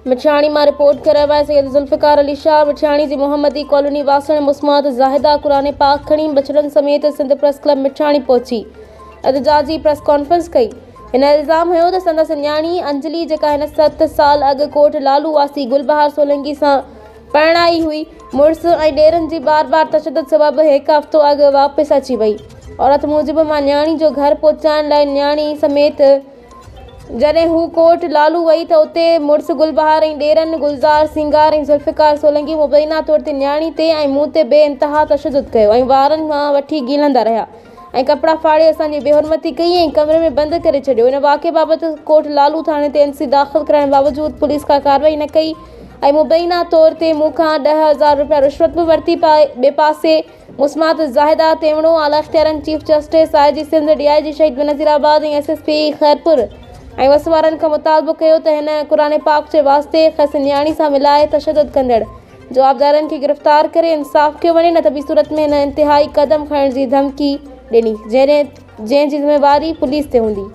मिठाणी मां रिपोर्ट कर रहा है सैयद जुल्फ़िकार अली शाह मिठाणी जी मोहम्मदी कॉलोनी वासण मुस्मात ज़ाहिदा कुरान पाक खणी बछड़न समेत सिंध प्रेस क्लब मिठाणी पहुंची एहतजाज जी प्रेस कॉन्फ्रेंस कई। हिन इल्ज़ाम हुयो त संदसि न्याणी अंजलि जेका हिन 7 साल अॻु कोट लालू वासी गुलबहार सोलंकी सां परणाई हुई मुड़ुस ऐं ॾेरनि जी बार तशद्दुद सबबि हिकु हफ़्तो अॻु वापसि अची वई। औरत मूजिबि मां न्याणी जो घर पहुचाइण लाइ न्याणी समेत जॾहिं हू कोट लालू वई त उते मुड़ुस गुलबहार ऐं ॾेरनि गुलज़ार सिंगार ऐं ज़ुल्फ़िकार सोलंकी मुबैना तौर ते न्याणी ते ऐं मूं ते बेइंतिहा तशद्दुद कयो ऐं वारनि मां वठी गीलंदा रहिया ऐं कपिड़ा फाड़े असांजी बेहुरमती कई ऐं कमरे में बंदि करे छॾियो। इन वाक़े बाबति कोट लालू थाणे ते NC दाख़िल कराइण बावजूदि पुलिस का कार्रवाई न कई ऐं मुबैना तौर ते मूंखां 10,000 रुपया रिश्वत बि वरिती। ॿिए पासे मुस्मात ज़ाहिदा तेवड़ो आला इख्तियारनि chief justice IG Sindh DIG Shaheed Benazirabad ऐं SSP खैरपुर ऐं वस वारनि खां मुतालबो कयो त हिन क़ुरान पाक जे वास्ते खस न्याणी सां मिलाए तशद्दुद कंदड़ जवाबदारनि खे गिरफ़्तार करे इंसाफ़ कयो वञे, न त ॿी सूरत में हिन इंतिहाई क़दम खणण जी धमकी ॾिनी जंहिंजी ज़िम्मेवारी पुलिस ते हूंदी।